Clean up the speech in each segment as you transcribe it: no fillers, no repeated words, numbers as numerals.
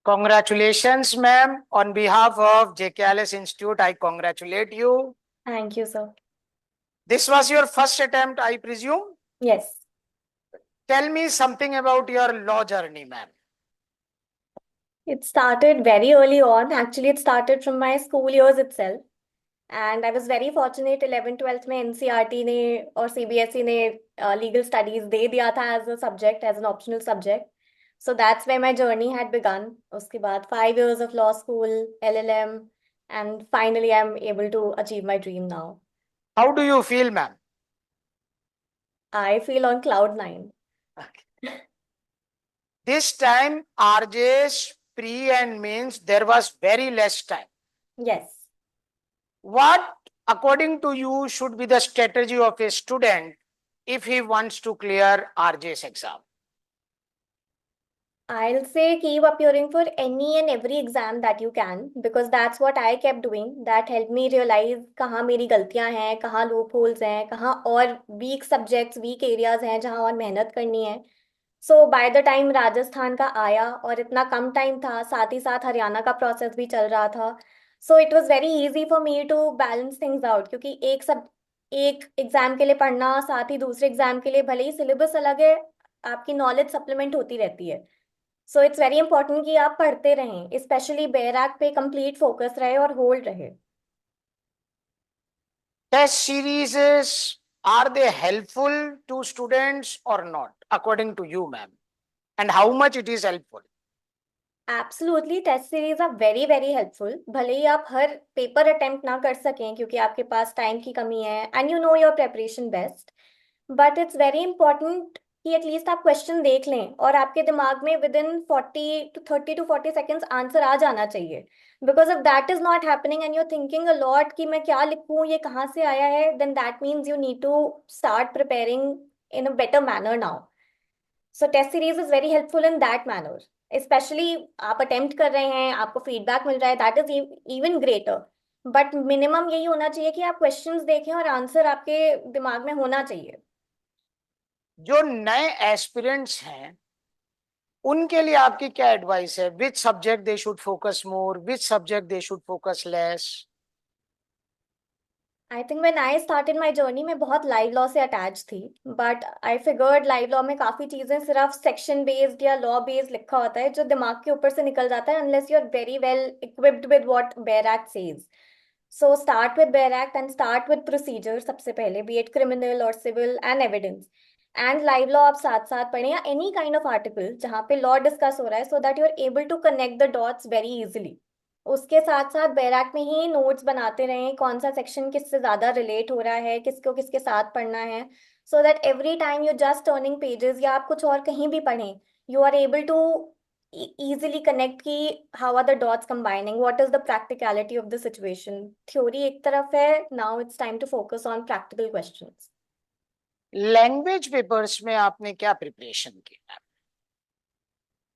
Congratulations, ma'am. On behalf of JKLS Institute, I congratulate you. Thank you, sir. This was your first attempt, I presume? Yes. Tell me something about your law journey, ma'am. It started very early on. Actually, it started from my school years itself. And I was very fortunate 11th 12th में NCERT ने और CBSE ने legal studies दे दिया था as a subject, as an optional subject. So that's where my journey had begun. उसके बाद 5 years of law school, LLM, and finally I'm able to achieve my dream now. How do you feel, ma'am? I feel on cloud nine. This time, RJ's pre and means, there was very less time. Yes. What, according to you, should be the strategy of a student if he wants to clear RJ's exam? I'll say keep appearing for any and every exam that you can because that's what I kept doing. That helped me realize कहाँ मेरी गलतियां हैं, कहाँ loopholes हैं, कहाँ और weak subjects, weak areas हैं जहाँ और मेहनत करनी है. So by the time Rajasthan का आया और इतना कम टाइम था, साथ ही साथ हरियाणा का प्रोसेस भी चल रहा था. So it was very easy for me to balance things out क्योंकि एक एग्जाम के लिए पढ़ना साथ ही दूसरे एग्जाम के लिए भले ही सिलेबस अलग है, आपकी नॉलेज सप्लीमेंट होती रहती है. सो इट्स वेरी इंपॉर्टेंट कि आप पढ़ते रहें, स्पेशली बैराक पे कंप्लीट फोकस रहे और होल्ड रहे. Test series, are they helpful to students or not, according to you, ma'am? And how much it is helpful? Absolutely test series are very very helpful. भले ही आप हर पेपर अटेम्प्ट ना कर सकें क्योंकि आपके पास टाइम की कमी है and you know your preparation best, but it's very important कि एटलीस्ट आप क्वेश्चन देख लें और आपके दिमाग में within 30 to 40 seconds answer आ जाना चाहिए. Because if that is not happening and you're thinking a lot कि मैं क्या लिखूं, ये कहाँ से आया है, then that means you need to start preparing in a better manner now. So test series is very helpful in that manner. Specially आप अटेम्प्ट कर रहे हैं, आपको फीडबैक मिल रहा है, that is even greater. But minimum यही होना चाहिए कि आप क्वेश्चंस देखें और आंसर आपके दिमाग में होना चाहिए. जो नए एस्पिरेंट्स हैं उनके लिए आपकी क्या एडवाइस है? Which subject they should focus more, which subject they should focus less? I think when I started my journey मैं बहुत लाइव लॉ से अटैच थी. But I figured live law में काफ़ी चीज़ें सिर्फ सेक्शन बेस्ड या लॉ बेस्ड लिखा होता है जो दिमाग के ऊपर से निकल जाता है unless you are very well equipped with what bare act says. So start with bare act and start with procedure सबसे पहले, बी इट क्रिमिनल और civil and evidence. And Live Law आप साथ साथ पढ़ें या एनी काइंड ऑफ आर्टिकल जहाँ पे लॉ डिस्कस हो रहा है, so that you are able to connect the dots very easily. उसके साथ साथ बैराक में ही नोट्स बनाते रहें, कौन सा सेक्शन किससे ज्यादा रिलेट हो रहा है, किसको किसके साथ पढ़ना है, so that every time you just turning pages या आप कुछ और कहीं भी पढ़ें, you are able to easily connect कि how are the dots combining, what is the practicality of the situation. Theory एक तरफ है, now it's time to focus on practical questions. Language papers में आपने क्या प्रिपरेशन की?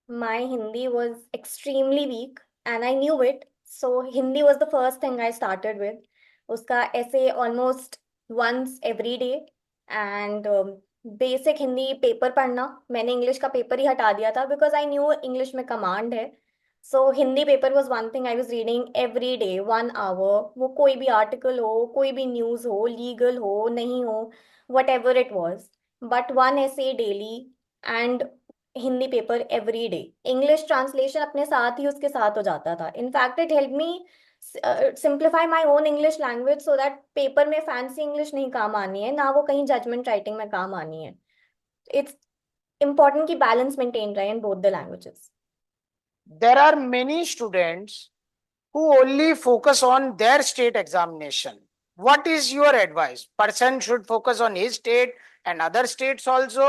My Hindi was extremely weak and I knew it. So Hindi was the first thing I started with. उसका ऐसे almost once every day and basic Hindi paper पढ़ना. मैंने English का paper ही हटा दिया था because I knew इंग्लिश में command है. So Hindi paper was one thing I was reading every day 1 hour. वो कोई भी आर्टिकल हो, कोई भी न्यूज़ हो, लीगल हो नहीं हो, whatever it was. But one essay daily and Hindi paper every day. English translation अपने साथ ही उसके साथ हो जाता था. In fact it help me simplify my own English language so that paper में फैंसी इंग्लिश नहीं काम आनी है, ना वो कहीं जजमेंट राइटिंग में काम आनी है. इट्स important कि बैलेंस मेंटेन रहे in both the languages. There are many students who only focus on their state examination. What is your advice? Person should focus on his state and other states also.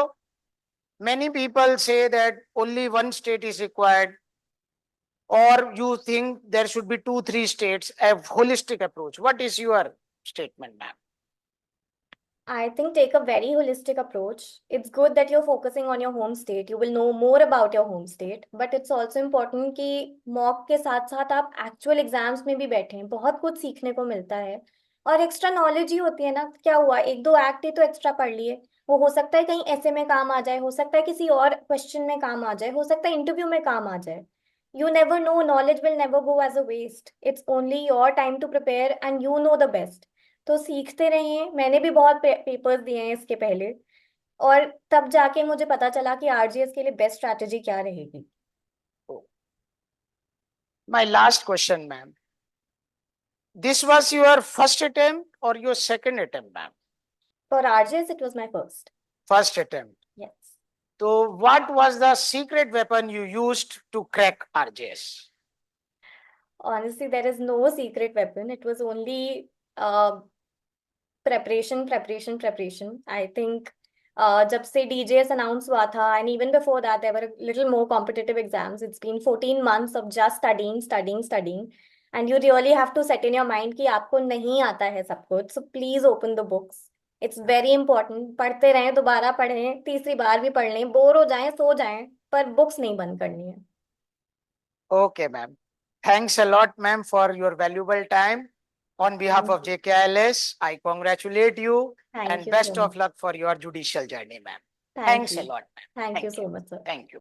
Many people say that only one state is required, or you think there should be 2 3 states, a holistic approach. What is your statement, ma'am? I think take a very holistic approach. It's good that you're focusing on your home state. You will know more about your home state. But it's also important कि mock के साथ साथ आप actual exams में भी बैठें. बहुत कुछ सीखने को मिलता है और एक्स्ट्रा नॉलेज ही होती है ना. क्या हुआ, एक दो एक्ट ही तो एक्स्ट्रा पढ़ लिए, वो हो सकता है कहीं ऐसे में काम आ जाए, हो सकता है किसी और क्वेश्चन में काम आ जाए, हो सकता है इंटरव्यू में काम आ जाए. You never know, knowledge will never go as a waste. It's only your time to prepare and you know the best. तो सीखते रहिए, मैंने भी बहुत पेपर्स दिए हैं इसके पहले, और तब जाके मुझे पता चला कि आरजीएस के लिए बेस्ट स्ट्रैटेजी क्या रहेगी. My last question, ma'am. This was your first attempt or your second attempt, ma'am? For RJS, it was my first. First attempt. Yes. So what was the secret weapon you used to crack RJS? Honestly, there is no secret weapon. It was only preparation, preparation, preparation. I think जब से DJS announce हुआ था, and even before that, there were a little more competitive exams. It's been 14 months of just studying, studying, studying. And you really have to set in your mind कि आपको नहीं आता है सब कुछ. So please open the books. It's very important. पढ़ते रहें, दोबारा पढ़ें, तीसरी बार भी पढ़ लें, बोर हो जाएं, सो जाएं, पर बुक्स नहीं बंद करनी है. Okay, ma'am. Thanks a lot, ma'am, for your valuable time. On behalf of Thank JKILS, I congratulate you Thank and you best so of much. luck for your judicial journey, ma'am. Thank Thanks a you. lot, ma'am. Thank you Thank so much, sir. Thank you.